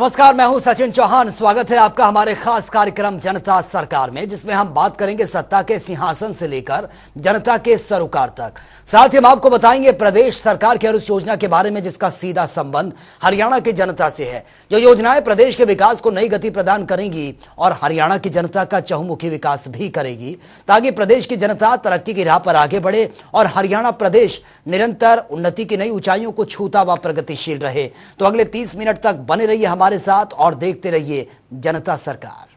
नमस्कार, मैं हूं सचिन चौहान। स्वागत है आपका हमारे खास कार्यक्रम जनता सरकार में, जिसमें हम बात करेंगे सत्ता के सिंहासन से लेकर जनता के सरोकार तक। साथ ही हम आपको बताएंगे प्रदेश सरकार की उस योजना के बारे में जिसका सीधा संबंध हरियाणा की जनता से है। जो योजनाएं प्रदेश के विकास को नई गति प्रदान करेंगी और हरियाणा की जनता का चहुमुखी विकास भी करेगी, ताकि प्रदेश की जनता तरक्की की राह पर आगे बढ़े और हरियाणा प्रदेश निरंतर उन्नति की नई ऊंचाइयों को छूता व प्रगतिशील रहे। तो अगले 30 मिनट तक बने रहिए हमारे साथ और देखते रहिए जनता सरकार।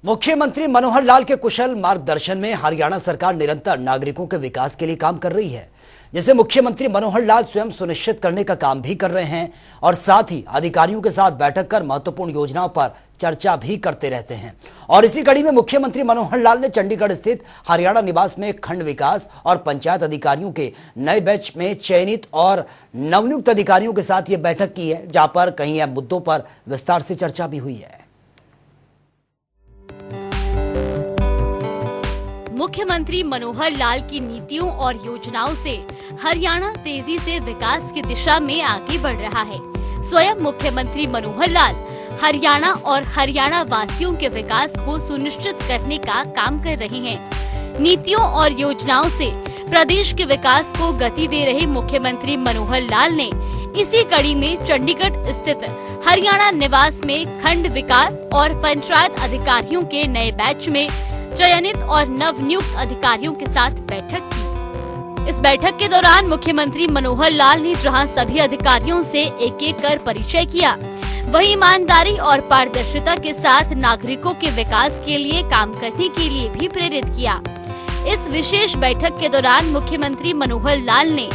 मुख्यमंत्री मनोहर लाल के कुशल मार्गदर्शन में हरियाणा सरकार निरंतर नागरिकों के विकास के लिए काम कर रही है, जिसे मुख्यमंत्री मनोहर लाल स्वयं सुनिश्चित करने का काम भी कर रहे हैं और साथ ही अधिकारियों के साथ बैठक कर महत्वपूर्ण योजनाओं पर चर्चा भी करते रहते हैं। और इसी कड़ी में मुख्यमंत्री मनोहर लाल ने चंडीगढ़ स्थित हरियाणा निवास में खंड विकास और पंचायत अधिकारियों के नए बैच में चयनित और नवनियुक्त अधिकारियों के साथ ये बैठक की है, जहां पर कई अहम मुद्दों पर विस्तार से चर्चा भी हुई है। मुख्यमंत्री मनोहर लाल की नीतियों और योजनाओं से हरियाणा तेजी से विकास की दिशा में आगे बढ़ रहा है। स्वयं मुख्यमंत्री मनोहर लाल हरियाणा और हरियाणा वासियों के विकास को सुनिश्चित करने का काम कर रहे हैं। नीतियों और योजनाओं से प्रदेश के विकास को गति दे रहे मुख्यमंत्री मनोहर लाल ने इसी कड़ी में चंडीगढ़ स्थित हरियाणा निवास में खंड विकास और पंचायत अधिकारियों के नए बैच में चयनित और नवनियुक्त अधिकारियों के साथ बैठक की। इस बैठक के दौरान मुख्यमंत्री मनोहर लाल ने जहां सभी अधिकारियों से एक एक कर परिचय किया, वहीं ईमानदारी और पारदर्शिता के साथ नागरिकों के विकास के लिए काम करने के लिए भी प्रेरित किया। इस विशेष बैठक के दौरान मुख्यमंत्री मनोहर लाल ने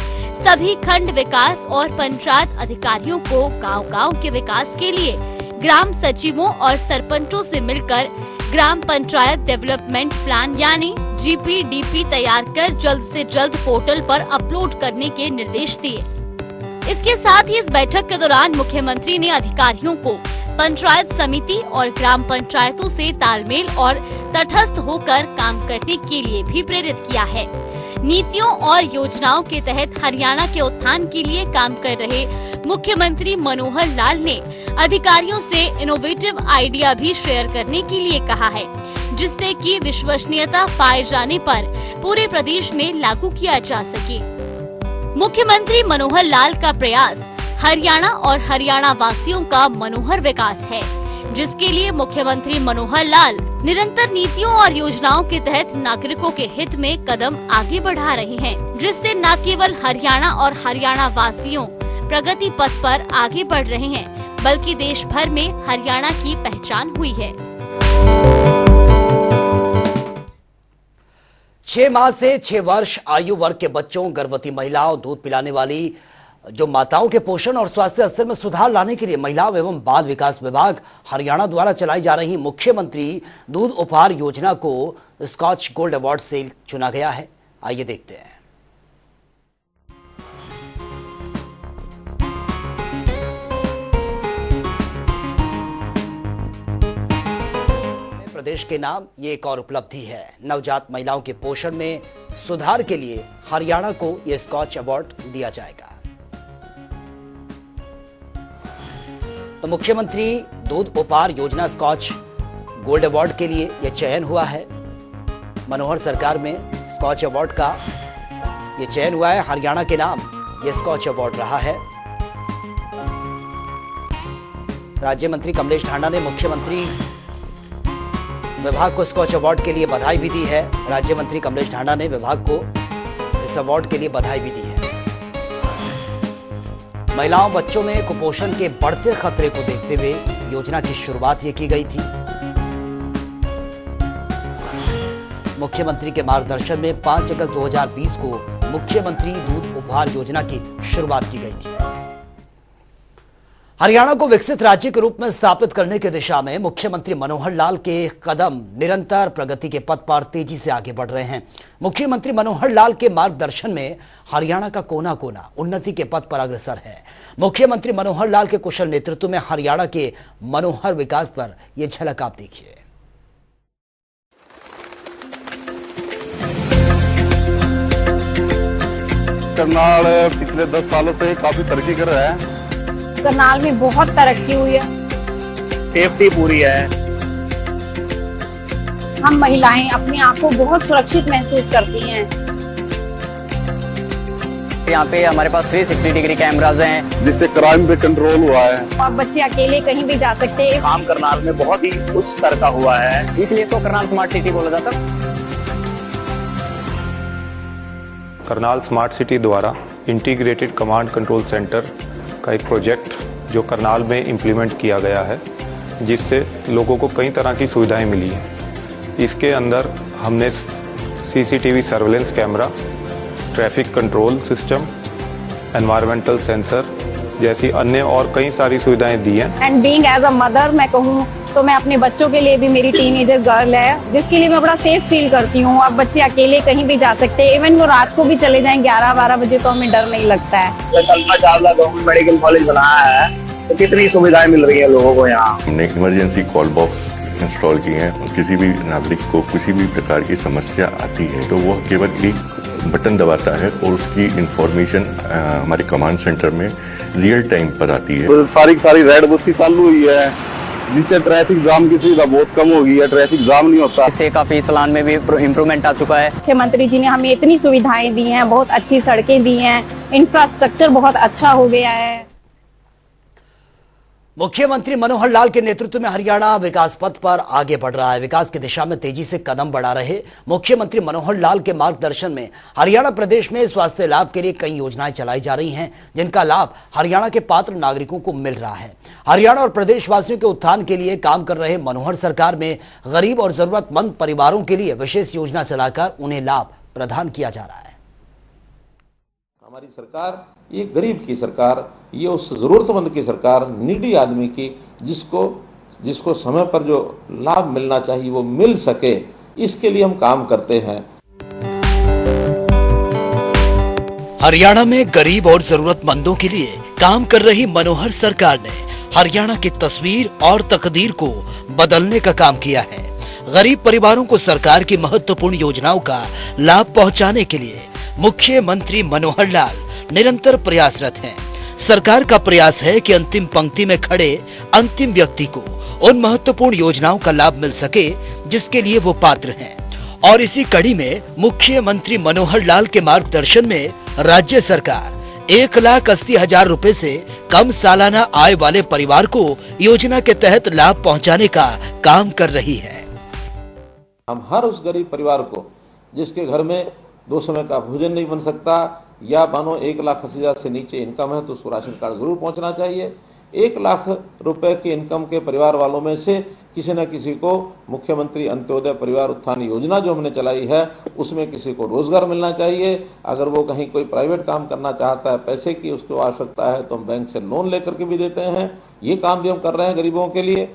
सभी खंड विकास और पंचायत अधिकारियों को गाँव-गाँव के विकास के लिए ग्राम सचिवों और सरपंचों से मिलकर ग्राम पंचायत डेवलपमेंट प्लान यानी GPDP तैयार कर जल्द से जल्द पोर्टल पर अपलोड करने के निर्देश दिए। इसके साथ ही इस बैठक के दौरान मुख्यमंत्री ने अधिकारियों को पंचायत समिति और ग्राम पंचायतों से तालमेल और तटस्थ होकर काम करने के लिए भी प्रेरित किया है। नीतियों और योजनाओं के तहत हरियाणा के उत्थान के लिए काम कर रहे मुख्यमंत्री मनोहर लाल ने अधिकारियों से इनोवेटिव आइडिया भी शेयर करने के लिए कहा है, जिससे कि विश्वसनीयता पाए जाने पर पूरे प्रदेश में लागू किया जा सके। मुख्यमंत्री मनोहर लाल का प्रयास हरियाणा और हरियाणा वासियों का मनोहर विकास है, जिसके लिए मुख्यमंत्री मनोहर लाल निरंतर नीतियों और योजनाओं के तहत नागरिकों के हित में कदम आगे बढ़ा रहे हैं, जिससे न केवल हरियाणा और हरियाणा वासियों प्रगति पथ पर आगे बढ़ रहे हैं, बल्कि देश भर में हरियाणा की पहचान हुई है। 6 माह से 6 वर्ष आयु वर्ग के बच्चों, गर्भवती महिलाओं, दूध पिलाने वाली जो माताओं के पोषण और स्वास्थ्य स्तर में सुधार लाने के लिए महिला एवं बाल विकास विभाग हरियाणा द्वारा चलाई जा रही मुख्यमंत्री दूध उपहार योजना को स्कॉच गोल्ड अवार्ड से चुना गया है। आइए देखते हैं। प्रदेश के नाम ये एक और उपलब्धि है। नवजात महिलाओं के पोषण में सुधार के लिए हरियाणा को यह स्कॉच अवार्ड दिया जाएगा। तो मुख्यमंत्री दूध उपहार योजना स्कॉच गोल्ड अवार्ड के लिए यह चयन हुआ है। मनोहर सरकार में स्कॉच अवार्ड का यह चयन हुआ है। हरियाणा के नाम यह स्कॉच अवार्ड रहा है। राज्य मंत्री कमलेश ढांडा ने मुख्यमंत्री विभाग को स्कॉच अवार्ड के लिए बधाई भी दी है। राज्य मंत्री कमलेश ढांडा ने विभाग को इस अवार्ड के लिए बधाई भी दी है। महिलाओं बच्चों में कुपोषण के बढ़ते खतरे को देखते हुए योजना की शुरुआत ये की गई थी। मुख्यमंत्री के मार्गदर्शन में 5 अगस्त 2020 को मुख्यमंत्री दूध उपहार योजना की शुरुआत की गई थी। हरियाणा को विकसित राज्य के रूप में स्थापित करने की दिशा में मुख्यमंत्री मनोहर लाल के कदम निरंतर प्रगति के पथ पर तेजी से आगे बढ़ रहे हैं। मुख्यमंत्री मनोहर लाल के मार्गदर्शन में हरियाणा का कोना कोना उन्नति के पथ पर अग्रसर है। मुख्यमंत्री मनोहर लाल के कुशल नेतृत्व में हरियाणा के मनोहर विकास पर यह झलक आप देखिए। करनाल पिछले 10 सालों से काफी तरक्की कर रहा है। करनाल में बहुत तरक्की हुई है, सेफ्टी पूरी है। हम महिलाएं अपने आप को बहुत सुरक्षित महसूस करती हैं। यहाँ पे हमारे पास 360 डिग्री कैमराज हैं, जिससे क्राइम पे कंट्रोल हुआ है और बच्चे अकेले कहीं भी जा सकते हैं। काम करनाल में बहुत ही उच्च स्तर का हुआ है, इसलिए इसको करनाल स्मार्ट सिटी बोला जाता है। करनाल स्मार्ट सिटी द्वारा इंटीग्रेटेड कमांड कंट्रोल सेंटर का एक प्रोजेक्ट जो करनाल में इम्प्लीमेंट किया गया है, जिससे लोगों को कई तरह की सुविधाएं मिली हैं। इसके अंदर हमने CCTV surveillance camera, traffic control system, environmental sensor जैसी अन्य और कई सारी सुविधाएं दी हैं। And being as a mother मैं कहूँ तो मैं अपने बच्चों के लिए भी, मेरी टीनेजर गर्ल है जिसके लिए मैं बड़ा सेफ फील करती हूँ। अब बच्चे अकेले कहीं भी जा सकते हैं, इवन वो रात को भी चले जाएं 11-12 बजे तो हमें डर नहीं लगता है। Kalpana Chawla government medical college बनाया है तो कितनी सुविधाएं मिल रही है लोगों को यहाँ। हमने इमरजेंसी कॉल बॉक्स इंस्टॉल किए हैं। किसी भी नागरिक को किसी भी प्रकार की समस्या आती है तो वह केवल एक बटन दबाता है और उसकी इंफॉर्मेशन हमारे कमांड सेंटर में रियल टाइम पर आती है। तो सारी की सारी रेड बत्ती चालू हुई है, जिससे ट्रैफिक जाम की सुविधा बहुत कम हो गई है। ट्रैफिक जाम नहीं होता। इससे काफी चलान में भी इम्प्रूवमेंट आ चुका है। मुख्यमंत्री जी ने हमें इतनी सुविधाएं दी हैं, बहुत अच्छी सड़कें दी हैं, इंफ्रास्ट्रक्चर बहुत अच्छा हो गया है। मुख्यमंत्री मनोहर लाल के नेतृत्व में हरियाणा विकास पथ पर आगे बढ़ रहा है। विकास की दिशा में तेजी से कदम बढ़ा रहे मुख्यमंत्री मनोहर लाल के मार्गदर्शन में हरियाणा प्रदेश में स्वास्थ्य लाभ के लिए कई योजनाएं चलाई जा रही हैं, जिनका लाभ हरियाणा के पात्र नागरिकों को मिल रहा है। हरियाणा और प्रदेशवासियों के उत्थान के लिए काम कर रहे मनोहर सरकार में गरीब और जरूरतमंद परिवारों के लिए विशेष योजना चलाकर उन्हें लाभ प्रदान किया जा रहा है। हमारी सरकार ये गरीब की सरकार, ये उस जरूरतमंद की सरकार, नीडी आदमी की, जिसको समय पर जो लाभ मिलना चाहिए वो मिल सके, इसके लिए हम काम करते हैं। हरियाणा में गरीब और जरूरतमंदों के लिए काम कर रही मनोहर सरकार ने हरियाणा की तस्वीर और तकदीर को बदलने का काम किया है। गरीब परिवारों को सरकार की महत्वपूर्ण योजनाओं का लाभ पहुंचाने के लिए मुख्यमंत्री मनोहर लाल निरंतर प्रयासरत हैं। सरकार का प्रयास है कि अंतिम पंक्ति में खड़े अंतिम व्यक्ति को उन महत्वपूर्ण योजनाओं का लाभ मिल सके जिसके लिए वो पात्र हैं। और इसी कड़ी में मुख्यमंत्री मनोहर लाल के मार्गदर्शन में राज्य सरकार 1,80,000 रुपए से कम सालाना आय वाले परिवार को योजना के तहत लाभ पहुंचाने का काम कर रही है। हम हर उस गरीब परिवार को जिसके घर में 2 समय का भोजन नहीं बन सकता, या मानो 1,80,000 से नीचे इनकम है तो उसको राशन कार्ड जरूर पहुंचना चाहिए। 1 लाख रुपए के इनकम के परिवार वालों में से किसी न किसी को मुख्यमंत्री अंत्योदय परिवार उत्थान योजना जो हमने चलाई है उसमें किसी को रोजगार मिलना चाहिए। अगर वो कहीं कोई प्राइवेट काम करना चाहता है, पैसे की उसको आवश्यकता है, तो हम बैंक से लोन लेकर के भी देते हैं। ये काम भी हम कर रहे हैं गरीबों के लिए।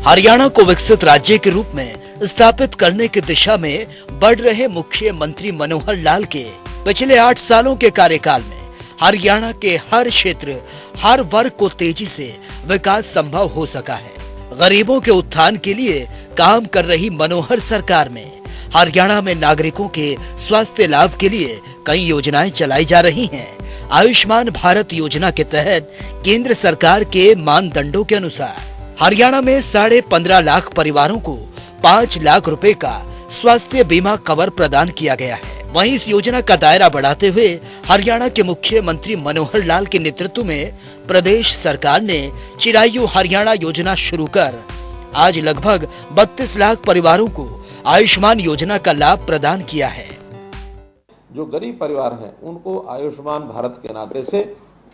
हरियाणा को विकसित राज्य के रूप में स्थापित करने की दिशा में बढ़ रहे मुख्यमंत्री मनोहर लाल के पिछले 8 सालों के कार्यकाल में हरियाणा के हर क्षेत्र, हर वर्ग को तेजी से विकास संभव हो सका है। गरीबों के उत्थान के लिए काम कर रही मनोहर सरकार में हरियाणा में नागरिकों के स्वास्थ्य लाभ के लिए कई योजनाएं चलाई जा रही हैं। आयुष्मान भारत योजना के तहत केंद्र सरकार के मानदंडों के अनुसार हरियाणा में 15.5 लाख परिवारों को 5 लाख रुपए का स्वास्थ्य बीमा कवर प्रदान किया गया है। वहीं इस योजना का दायरा बढ़ाते हुए हरियाणा के मुख्यमंत्री मनोहर लाल के नेतृत्व में प्रदेश सरकार ने चिरायु हरियाणा योजना शुरू कर आज लगभग 32 लाख परिवारों को आयुष्मान योजना का लाभ प्रदान किया है। जो गरीब परिवार हैं उनको आयुष्मान भारत के नाते से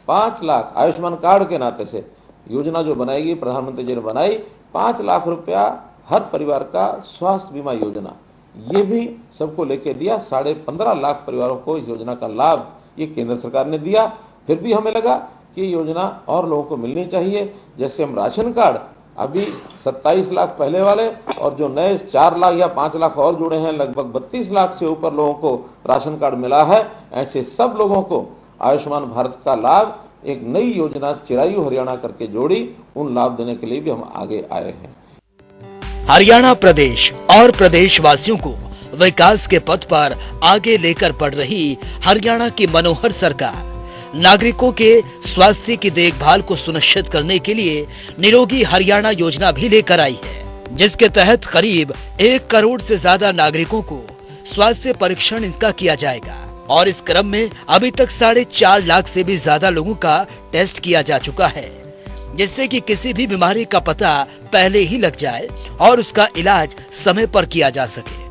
5 लाख, आयुष्मान कार्ड के नाते से योजना जो बनाएगी, प्रधानमंत्री जी ने बनाई, 5 लाख रुपया हर परिवार का स्वास्थ्य बीमा योजना, ये भी सबको लेके दिया। 15.5 लाख परिवारों को इस योजना का लाभ ये केंद्र सरकार ने दिया। फिर भी हमें लगा कि ये योजना और लोगों को मिलनी चाहिए। जैसे हम राशन कार्ड अभी 27 लाख पहले वाले और जो नए 4 लाख या 5 लाख और जुड़े हैं, लगभग 32 लाख से ऊपर लोगों को राशन कार्ड मिला है। ऐसे सब लोगों को आयुष्मान भारत का लाभ एक नई योजना चिरायु हरियाणा करके जोड़ी, उन लाभ देने के लिए भी हम आगे आए हैं। हरियाणा प्रदेश और प्रदेशवासियों को विकास के पथ पर आगे लेकर बढ़ रही हरियाणा की मनोहर सरकार नागरिकों के स्वास्थ्य की देखभाल को सुनिश्चित करने के लिए निरोगी हरियाणा योजना भी लेकर आई है, जिसके तहत करीब 1 करोड़ से ज्यादा नागरिकों को स्वास्थ्य परीक्षण इनका किया जाएगा। और इस क्रम में अभी तक 4.5 लाख से भी ज्यादा लोगों का टेस्ट किया जा चुका है, जिससे कि किसी भी बीमारी का पता पहले ही लग जाए और उसका इलाज समय पर किया जा सके।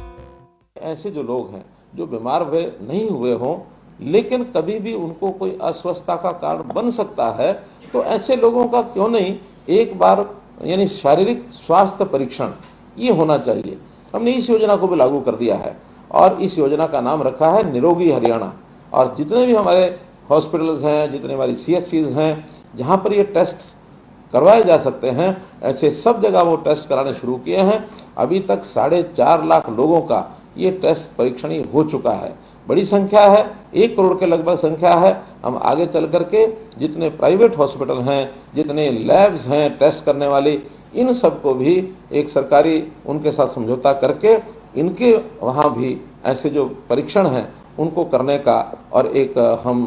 ऐसे जो लोग हैं जो बीमार हुए नहीं हुए हों लेकिन कभी भी उनको कोई अस्वस्थता का कारण बन सकता है, तो ऐसे लोगों का क्यों नहीं एक बार यानी शारीरिक स्वास्थ्य परीक्षण ये होना चाहिए। हमने इस योजना को भी लागू कर दिया है और इस योजना का नाम रखा है निरोगी हरियाणा। और जितने भी हमारे हॉस्पिटल्स हैं, जितने हमारी CSCs हैं जहाँ पर ये टेस्ट करवाए जा सकते हैं, ऐसे सब जगह वो टेस्ट कराने शुरू किए हैं। अभी तक 4.5 लाख लोगों का ये टेस्ट परीक्षण हो चुका है। बड़ी संख्या है, 1 करोड़ के लगभग संख्या है। हम आगे चल करके जितने प्राइवेट हॉस्पिटल हैं, जितने लैब्स हैं टेस्ट करने वाली, इन सबको भी एक सरकारी उनके साथ समझौता करके इनके वहाँ भी ऐसे जो परीक्षण हैं उनको करने का और एक हम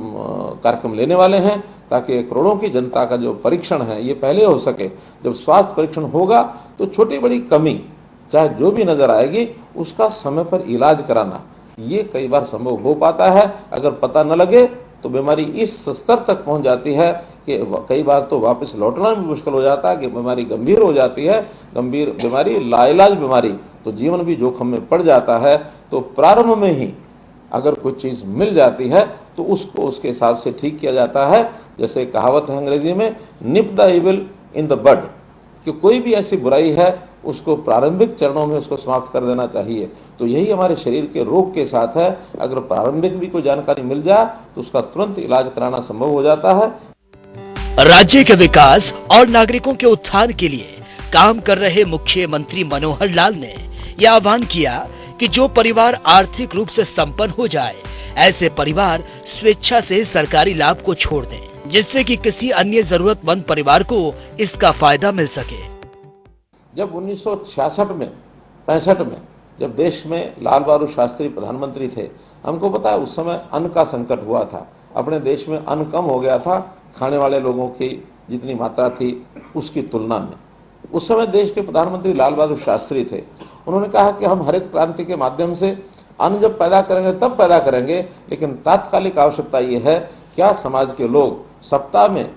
कार्यक्रम लेने वाले हैं, ताकि करोड़ों की जनता का जो परीक्षण है ये पहले हो सके। जब स्वास्थ्य परीक्षण होगा तो छोटी बड़ी कमी चाहे जो भी नजर आएगी उसका समय पर इलाज कराना ये कई बार संभव हो पाता है। अगर पता न लगे तो बीमारी इस स्तर तक पहुंच जाती है कि कई बार तो वापस लौटना भी मुश्किल हो जाता है कि बीमारी गंभीर हो जाती है। गंभीर बीमारी, लाइलाज बीमारी, तो जीवन भी जोखिम में पड़ जाता है। तो प्रारंभ में ही अगर कोई चीज मिल जाती है तो उसको उसके हिसाब से ठीक किया जाता है। जैसे कहावत है अंग्रेजी में, nip the evil in the bud, कि कोई भी ऐसी बुराई है उसको प्रारंभिक चरणों में उसको समाप्त कर देना चाहिए। तो यही हमारे शरीर के रोग के साथ है। अगर प्रारंभिक भी कोई जानकारी मिल जाए तो उसका तुरंत इलाज कराना संभव हो जाता है। राज्य के विकास और नागरिकों के उत्थान के लिए काम कर रहे मुख्यमंत्री मनोहर लाल ने यह आह्वान किया कि जो परिवार आर्थिक रूप से संपन्न हो जाए, ऐसे परिवार स्वेच्छा से सरकारी लाभ को छोड़ दें, जिससे कि किसी अन्य जरूरतमंद परिवार को इसका फायदा मिल सके। जब 1966 में 65 में जब देश में लाल बहादुर शास्त्री प्रधानमंत्री थे, हमको पता है उस समय अन्न का संकट हुआ था। अपने देश में अन्न कम हो गया था, खाने वाले लोगों की जितनी मात्रा थी उसकी तुलना में। उस समय देश के प्रधानमंत्री लाल बहादुर शास्त्री थे। उन्होंने कहा कि हम हरित क्रांति के माध्यम से अन्न जब पैदा करेंगे तब पैदा करेंगे, लेकिन तात्कालिक आवश्यकता ये है क्या समाज के लोग सप्ताह में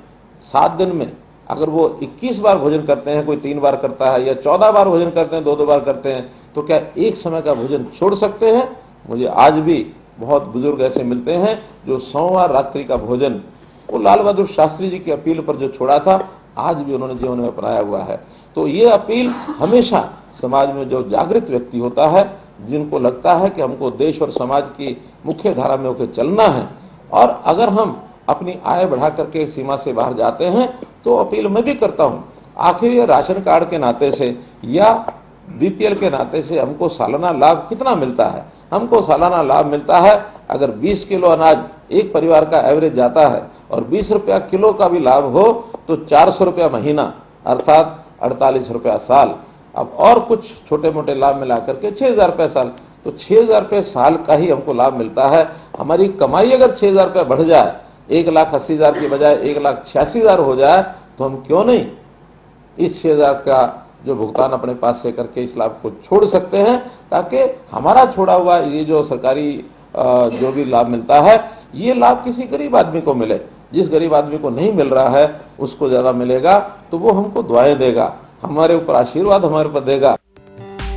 7 दिन में अगर वो 21 बार भोजन करते हैं, कोई 3 बार करता है या 14 बार भोजन करते हैं, 2-2 बार करते हैं, तो क्या एक समय का भोजन छोड़ सकते हैं? मुझे आज भी बहुत बुजुर्ग ऐसे मिलते हैं जो सोमवार रात्रि का भोजन वो लाल बहादुर शास्त्री जी की अपील पर जो छोड़ा था, आज भी उन्होंने जीवन में अपनाया हुआ है। तो ये अपील हमेशा समाज में जो जागृत व्यक्ति होता है, जिनको लगता है कि हमको देश और समाज की मुख्य धारा में होकर चलना है, और अगर हम अपनी आय बढ़ा करके सीमा से बाहर जाते हैं तो अपील मैं भी करता हूं। आखिर ये राशन कार्ड के नाते से या BPL के नाते से हमको सालाना लाभ कितना मिलता है? हमको सालाना लाभ मिलता है, अगर 20 किलो अनाज एक परिवार का एवरेज जाता है और 20 रुपया किलो का भी लाभ हो तो 400 रुपया महीना, अर्थात 48 रुपया साल। अब और कुछ छोटे मोटे लाभ मिला करके 6,000 रुपये साल, तो 6,000 रुपये साल का ही हमको लाभ मिलता है। हमारी कमाई अगर 6,000 रुपये बढ़ जाए, 1,80,000 की बजाय 1,86,000 हो जाए, तो हम क्यों नहीं इस 6,000 का जो भुगतान अपने पास से करके इस लाभ को छोड़ सकते हैं, ताकि हमारा छोड़ा हुआ ये जो सरकारी जो भी लाभ मिलता है ये लाभ किसी गरीब आदमी को मिले। जिस गरीब आदमी को नहीं मिल रहा है उसको ज्यादा मिलेगा तो वो हमको दुआएं देगा, हमारे ऊपर आशीर्वाद हमारे ऊपर देगा।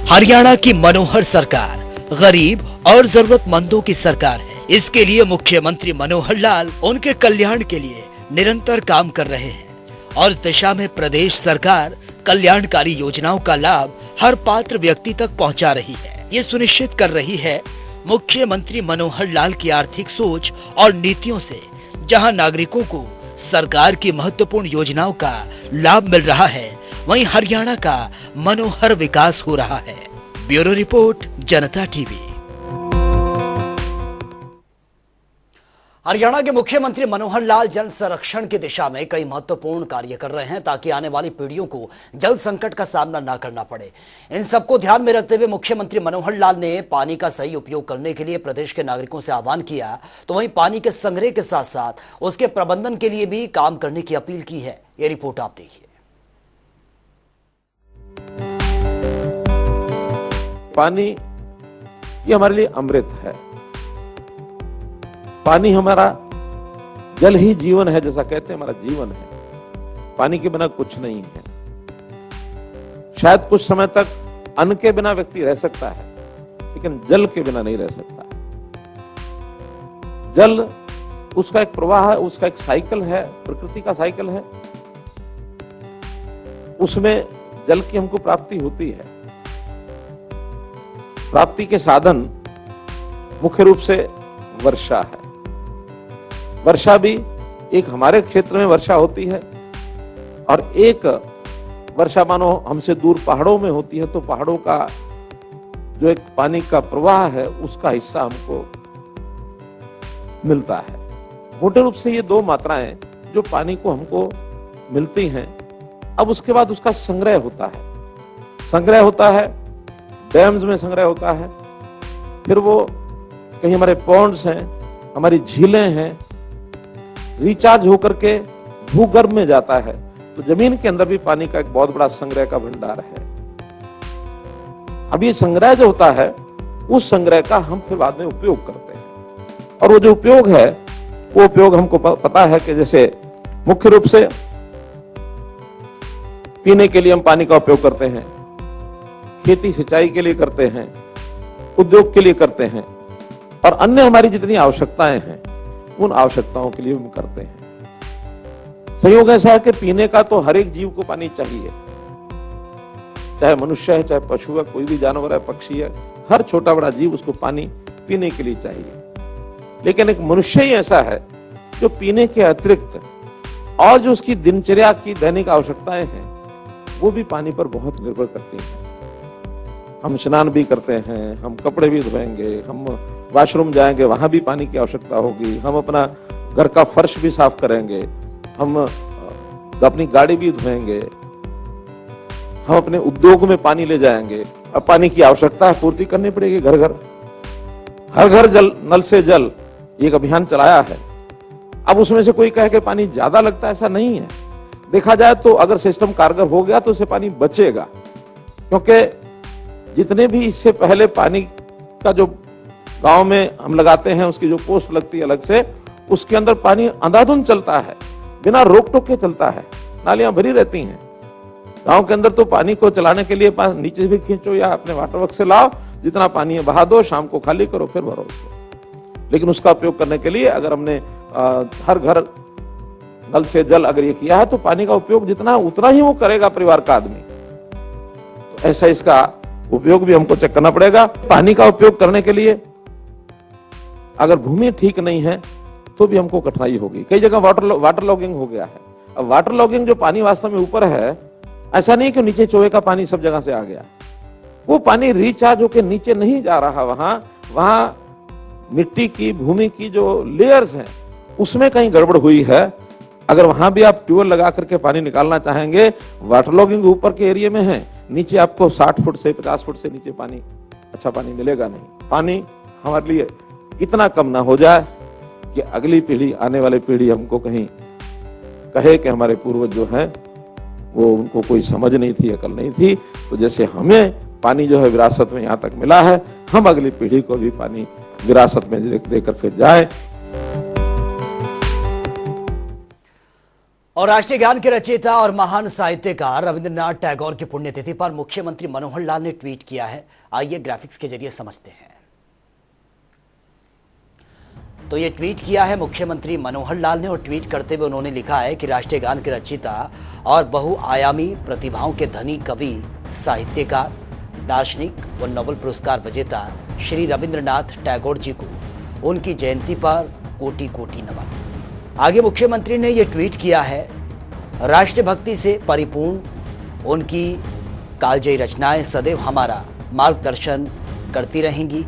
हरियाणा की मनोहर सरकार गरीब और जरूरतमंदों की सरकार है। इसके लिए मुख्यमंत्री मनोहर लाल उनके कल्याण के लिए निरंतर काम कर रहे हैं और इस दिशा में प्रदेश सरकार कल्याणकारी योजनाओं का लाभ हर पात्र व्यक्ति तक पहुंचा रही है। ये सुनिश्चित कर रही है मुख्यमंत्री मनोहर लाल की आर्थिक सोच और नीतियों से जहां नागरिकों को सरकार की महत्वपूर्ण योजनाओं का लाभ मिल रहा है, वहीं हरियाणा का मनोहर विकास हो रहा है। ब्यूरो रिपोर्ट, जनता टीवी। हरियाणा के मुख्यमंत्री मनोहर लाल जल संरक्षण की दिशा में कई महत्वपूर्ण कार्य कर रहे हैं ताकि आने वाली पीढ़ियों को जल संकट का सामना न करना पड़े। इन सबको ध्यान में रखते हुए मुख्यमंत्री मनोहर लाल ने पानी का सही उपयोग करने के लिए प्रदेश के नागरिकों से आह्वान किया, तो वहीं पानी के संग्रह के साथ साथ उसके प्रबंधन के लिए भी काम करने की अपील की है। ये रिपोर्ट आप देखिए। पानी ये हमारे लिए अमृत है। पानी हमारा, जल ही जीवन है, जैसा कहते हैं हमारा जीवन है। पानी के बिना कुछ नहीं है। शायद कुछ समय तक अन्न के बिना व्यक्ति रह सकता है, लेकिन जल के बिना नहीं रह सकता। जल उसका एक प्रवाह है, उसका एक साइकिल है, प्रकृति का साइकिल है। उसमें जल की हमको प्राप्ति होती है। प्राप्ति के साधन मुख्य रूप से वर्षा है। वर्षा भी एक हमारे क्षेत्र में वर्षा होती है और एक वर्षा मानो हमसे दूर पहाड़ों में होती है, तो पहाड़ों का जो एक पानी का प्रवाह है उसका हिस्सा हमको मिलता है। मोटे रूप से ये दो मात्राएं जो पानी को हमको मिलती हैं। अब उसके बाद उसका संग्रह होता है। संग्रह होता है, डैम्स में संग्रह होता है, फिर वो कहीं हमारे पॉन्ड्स हैं, हमारी झीलें हैं, रिचार्ज होकर के भूगर्भ में जाता है। तो जमीन के अंदर भी पानी का एक बहुत बड़ा संग्रह का भंडार है। अब ये संग्रह जो होता है, उस संग्रह का हम फिर बाद में उपयोग करते हैं। और वो जो उपयोग है, वो उपयोग हमको पता है कि जैसे मुख्य रूप से पीने के लिए हम पानी का उपयोग करते हैं, खेती सिंचाई के लिए करते हैं, उद्योग के लिए करते हैं, और अन्य हमारी जितनी आवश्यकताएं हैं उन आवश्यकताओं के लिए हम करते हैं। संयोग ऐसा है कि पीने का तो हर एक जीव को पानी चाहिए, चाहे मनुष्य है, चाहे पशु है, कोई भी जानवर है, पक्षी है, हर छोटा बड़ा जीव उसको पानी पीने के लिए चाहिए। लेकिन एक मनुष्य ही ऐसा है जो पीने के अतिरिक्त और जो उसकी दिनचर्या की दैनिक आवश्यकताएं हैं वो भी पानी पर बहुत निर्भर करती हैं। हम स्नान भी करते हैं, हम कपड़े भी धोएंगे, हम वॉशरूम जाएंगे, वहां भी पानी की आवश्यकता होगी, हम अपना घर का फर्श भी साफ करेंगे, हम अपनी गाड़ी भी धोएंगे, हम अपने उद्योग में पानी ले जाएंगे। अब पानी की आवश्यकता है, पूर्ति करनी पड़ेगी। घर घर, हर घर जल, नल से जल, एक अभियान चलाया है। अब उसमें से कोई कहे कि पानी ज्यादा लगता है, ऐसा नहीं है। देखा जाए तो अगर सिस्टम कारगर हो गया तो उससे पानी बचेगा, क्योंकि जितने भी इससे पहले पानी का जो गांव में हम लगाते हैं, उसकी जो पोस्ट लगती है अलग से, उसके अंदर पानी अंधाधुंध चलता है, बिना रोक टोक के चलता है, नालियां भरी रहती हैं। गांव के अंदर तो पानी को चलाने के लिए नीचे भी खींचो या अपने वाटर वर्क से लाओ, जितना पानी है बहा दो, शाम को खाली करो, फिर भरो उसको। लेकिन उसका उपयोग करने के लिए अगर हमने हर घर नल से जल अगर ये किया है, तो पानी का उपयोग जितना उतना ही वो करेगा परिवार का आदमी। तो ऐसा इसका उपयोग भी हमको चेक करना पड़ेगा। पानी का उपयोग करने के लिए अगर भूमि ठीक नहीं है तो भी हमको कठिनाई होगी। कई जगह वाटर लॉगिंग हो गया है। अब वाटर लॉगिंग जो पानी वास्तव में ऊपर है, ऐसा नहीं कि नीचे चोए का पानी सब जगह से आ गया, वो पानी रिचार्ज होकर नीचे नहीं जा रहा। वहां मिट्टी की, भूमि की जो लेयर्स हैं उसमें कहीं गड़बड़ हुई है। अगर वहां भी आप ट्यूबवेल लगा करके पानी निकालना चाहेंगे, वाटर लॉगिंग ऊपर के एरिया में है, नीचे आपको 60 फुट से 50 फुट से नीचे पानी, अच्छा पानी मिलेगा नहीं। पानी हमारे लिए इतना कम ना हो जाए कि अगली पीढ़ी, आने वाली पीढ़ी हमको कहीं कहे कि हमारे पूर्वज जो हैं वो, उनको कोई समझ नहीं थी, अकल नहीं थी। तो जैसे हमें पानी जो है विरासत में यहाँ तक मिला है, हम अगली पीढ़ी को भी पानी विरासत में देकर फिर जाए। और राष्ट्रीय ज्ञान के रचयिता और महान साहित्यकार रविंद्रनाथ टैगोर की पुण्यतिथि पर मुख्यमंत्री मनोहर लाल ने ट्वीट किया है। आइए ग्राफिक्स के जरिए समझते हैं। तो ये ट्वीट किया है मुख्यमंत्री मनोहर लाल ने, और ट्वीट करते हुए उन्होंने लिखा है कि राष्ट्रीय ज्ञान के रचयिता और बहुआयामी प्रतिभाओं के धनी कवि, साहित्यकार, दार्शनिक व नोबेल पुरस्कार विजेता श्री रविंद्रनाथ टैगोर जी को उनकी जयंती पर कोटि कोटि नमन। आगे मुख्यमंत्री ने यह ट्वीट किया है, राष्ट्रभक्ति से परिपूर्ण उनकी कालजयी रचनाएं सदैव हमारा मार्गदर्शन करती रहेंगी।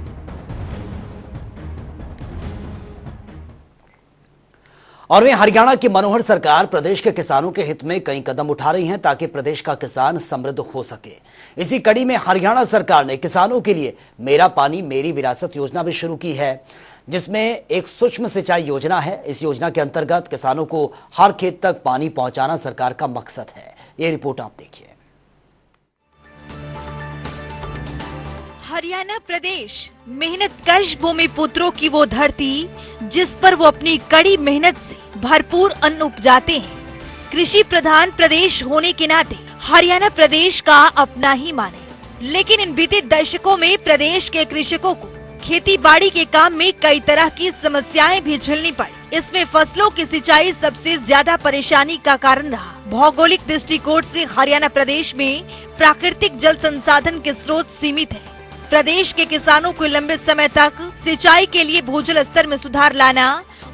और वहीं हरियाणा की मनोहर सरकार प्रदेश के किसानों के हित में कई कदम उठा रही है ताकि प्रदेश का किसान समृद्ध हो सके। इसी कड़ी में हरियाणा सरकार ने किसानों के लिए मेरा पानी मेरी विरासत योजना भी शुरू की है, जिसमें एक सूक्ष्म सिंचाई योजना है। इस योजना के अंतर्गत किसानों को हर खेत तक पानी पहुंचाना सरकार का मकसद है। ये रिपोर्ट आप देखिए। हरियाणा प्रदेश मेहनतकश भूमि पुत्रों की वो धरती जिस पर वो अपनी कड़ी मेहनत से भरपूर अन्न उपजाते हैं। कृषि प्रधान प्रदेश होने के नाते हरियाणा प्रदेश का अपना ही माने, लेकिन इन बीते दशकों में प्रदेश के कृषकों को खेती बाड़ी के काम में कई तरह की समस्याएं भी झेलनी पड़ी। इसमें फसलों की सिंचाई सबसे ज्यादा परेशानी का कारण रहा। भौगोलिक दृष्टिकोण से हरियाणा प्रदेश में प्राकृतिक जल संसाधन के स्रोत सीमित है। प्रदेश के किसानों को लंबे समय तक सिंचाई के लिए भूजल स्तर में सुधार लाना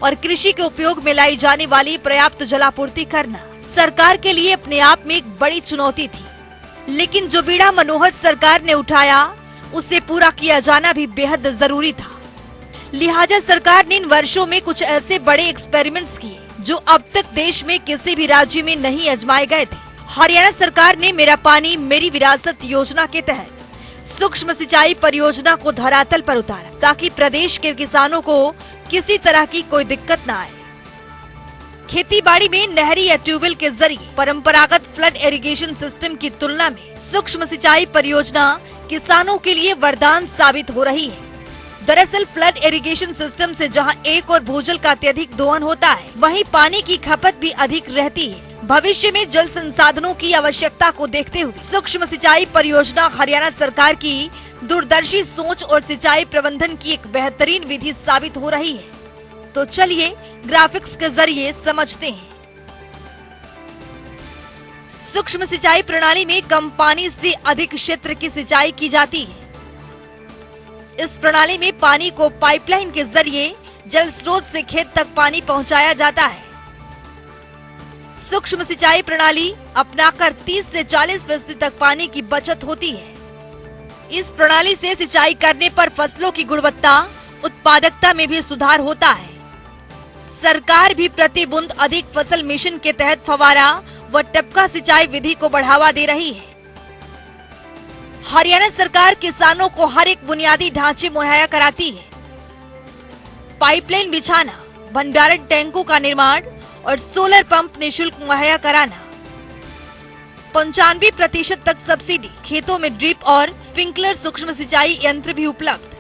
और कृषि के उपयोग में लाई जाने वाली पर्याप्त जलापूर्ति करना सरकार के लिए अपने आप में एक बड़ी चुनौती थी। लेकिन जो बीड़ा मनोहर सरकार ने उठाया उसे पूरा किया जाना भी बेहद जरूरी था। लिहाजा सरकार ने इन वर्षों में कुछ ऐसे बड़े एक्सपेरिमेंट्स किए जो अब तक देश में किसी भी राज्य में नहीं आजमाए गए थे। हरियाणा सरकार ने मेरा पानी मेरी विरासत योजना के तहत सूक्ष्म सिंचाई परियोजना को धरातल पर उतारा ताकि प्रदेश के किसानों को किसी तरह की कोई दिक्कत न आए। खेती बाड़ी में नहरी या ट्यूबवेल के जरिए परंपरागत फ्लड इरिगेशन सिस्टम की तुलना में सूक्ष्म सिंचाई परियोजना किसानों के लिए वरदान साबित हो रही है। दरअसल फ्लड इरिगेशन सिस्टम से जहां एक और भूजल का अत्यधिक दोहन होता है, वहीं पानी की खपत भी अधिक रहती है। भविष्य में जल संसाधनों की आवश्यकता को देखते हुए सूक्ष्म सिंचाई परियोजना हरियाणा सरकार की दूरदर्शी सोच और सिंचाई प्रबंधन की एक बेहतरीन विधि साबित हो रही है। तो चलिए ग्राफिक्स के जरिए समझते हैं। सूक्ष्म सिंचाई प्रणाली में कम पानी से अधिक क्षेत्र की सिंचाई की जाती है। इस प्रणाली में पानी को पाइपलाइन के जरिए जल स्रोत से खेत तक पानी पहुंचाया जाता है। सूक्ष्म सिंचाई प्रणाली अपनाकर 30 से 40% तक पानी की बचत होती है। इस प्रणाली से सिंचाई करने पर फसलों की गुणवत्ता, उत्पादकता में भी सुधार होता है। सरकार भी प्रति बूंद अधिक फसल मिशन के तहत फवारा व टपका सिंचाई विधि को बढ़ावा दे रही है। हरियाणा सरकार किसानों को हर एक बुनियादी ढांचे मुहैया कराती है। पाइपलाइन बिछाना, भंडारण टैंकों का निर्माण और सोलर पंप निःशुल्क मुहैया कराना। 95% तक सब्सिडी, खेतों में ड्रिप और स्प्रिंकलर सूक्ष्म सिंचाई यंत्र भी उपलब्ध।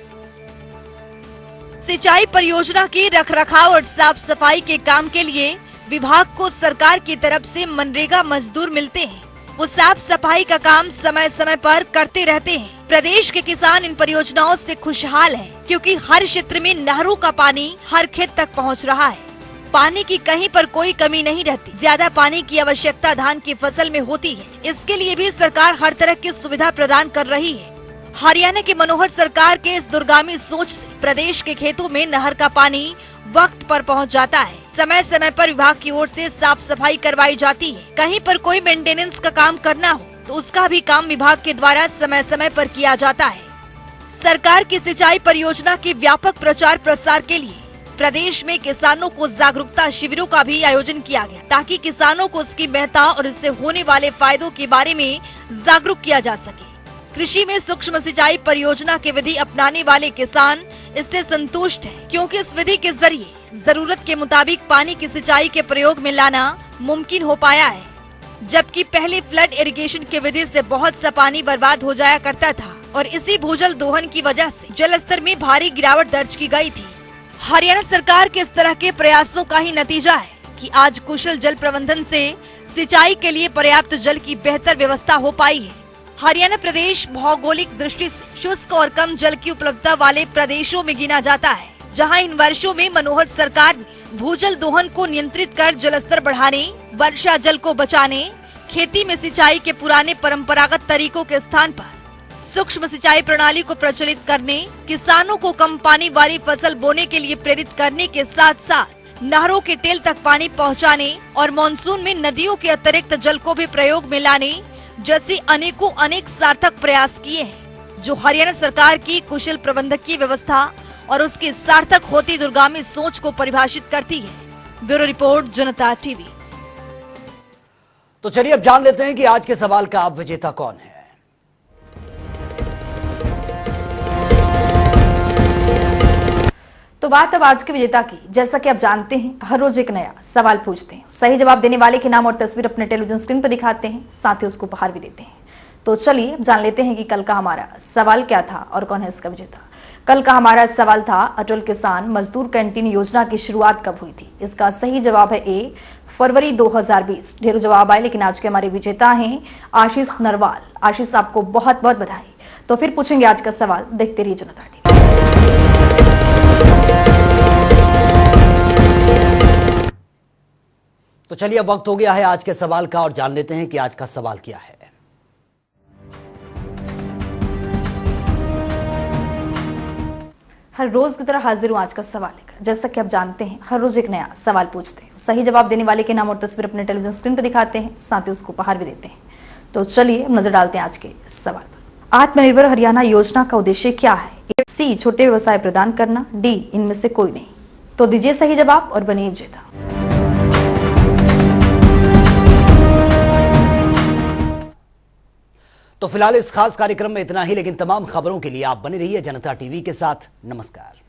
सिंचाई परियोजना के रखरखाव और साफ सफाई के काम के लिए विभाग को सरकार की तरफ से मनरेगा मजदूर मिलते हैं। वो साफ सफाई का काम समय समय पर करते रहते हैं। प्रदेश के किसान इन परियोजनाओं से खुशहाल हैं, क्योंकि हर क्षेत्र में नहरों का पानी हर खेत तक पहुंच रहा है। पानी की कहीं पर कोई कमी नहीं रहती। ज्यादा पानी की आवश्यकता धान की फसल में होती है, इसके लिए भी सरकार हर तरह की सुविधा प्रदान कर रही है। हरियाणा की मनोहर सरकार के इस दूरगामी सोच से प्रदेश के खेतों में नहर का पानी वक्त पर पहुंच जाता है। समय समय पर विभाग की ओर से साफ सफाई करवाई जाती है। कहीं पर कोई मेंटेनेंस का काम करना हो तो उसका भी काम विभाग के द्वारा समय समय पर किया जाता है। सरकार की सिंचाई परियोजना के व्यापक प्रचार प्रसार के लिए प्रदेश में किसानों को जागरूकता शिविरों का भी आयोजन किया गया, ताकि किसानों को उसकी महत्ता और इससे होने वाले फायदों के बारे में जागरूक किया जा सके। कृषि में सूक्ष्म सिंचाई परियोजना की विधि अपनाने वाले किसान इससे संतुष्ट हैं, क्योंकि इस विधि के जरिए जरूरत के मुताबिक पानी की सिंचाई के प्रयोग में लाना मुमकिन हो पाया है। जबकि पहले फ्लड इरिगेशन की विधि से बहुत सा पानी बर्बाद हो जाया करता था और इसी भूजल दोहन की वजह से जल स्तर में भारी गिरावट दर्ज की गई थी। हरियाणा सरकार के इस तरह के प्रयासों का ही नतीजा है कि आज कुशल जल प्रबंधन से सिंचाई के लिए पर्याप्त जल की बेहतर व्यवस्था हो पाई है। हरियाणा प्रदेश भौगोलिक दृष्टि से शुष्क और कम जल की उपलब्धता वाले प्रदेशों में गिना जाता है, जहां इन वर्षों में मनोहर सरकार ने भूजल दोहन को नियंत्रित कर जलस्तर बढ़ाने, वर्षा जल को बचाने, खेती में सिंचाई के पुराने परंपरागत तरीकों के स्थान पर सूक्ष्म सिंचाई प्रणाली को प्रचलित करने, किसानों को कम पानी वाली फसल बोने के लिए प्रेरित करने के साथ साथ नहरों के टेल तक पानी पहुंचाने और मानसून में नदियों के अतिरिक्त जल को भी प्रयोग में लाने जैसे अनेक सार्थक प्रयास किए हैं, जो हरियाणा सरकार की कुशल प्रबंधकीय व्यवस्था और उसकी सार्थक होती दूरगामी सोच को परिभाषित करती है। ब्यूरो रिपोर्ट, जनता टीवी। तो चलिए अब जान लेते हैं कि आज के सवाल का अब विजेता कौन है। तो बात अब आज के विजेता की। जैसा कि आप जानते हैं, हर रोज एक नया सवाल पूछते हैं, सही जवाब देने वाले के नाम और तस्वीर अपने टेलीविजन स्क्रीन पर दिखाते हैं, साथ ही उसको उपहार भी देते हैं। तो चलिए अब जान लेते हैं कि कल का हमारा सवाल क्या था और कौन है इसका विजेता। कल का हमारा सवाल था, अटल किसान मजदूर कैंटीन योजना की शुरुआत कब हुई थी? इसका सही जवाब है ए, फरवरी 2020। ढेरों जवाब आए, लेकिन आज के हमारे विजेता हैं आशीष नरवाल। आशीष, आपको बहुत बहुत बधाई। तो फिर पूछेंगे आज का सवाल, देखते रहिए जनता टीवी। तो चलिए अब वक्त हो गया है आज के सवाल का और जान लेते हैं कि आज का सवाल क्या है। हर रोज की तरह हाजिर हूं आज का सवाल लेकर। जैसा कि आप जानते हैं, हर रोज एक नया सवाल पूछते हैं, सही जवाब देने वाले के नाम और तस्वीर अपने टेलीविजन स्क्रीन पर दिखाते हैं, साथ ही उसको उपहार भी देते हैं। तो चलिए नजर डालते हैं आज के सवाल पर। आत्मनिर्भर हरियाणा योजना का उद्देश्य क्या है? सी, छोटे व्यवसाय प्रदान करना, डी, इनमें से कोई नहीं। तो दीजिए सही जवाब और बनिए विजेता। तो फिलहाल इस खास कार्यक्रम में इतना ही, लेकिन तमाम खबरों के लिए आप बने रहिए जनता टीवी के साथ। नमस्कार।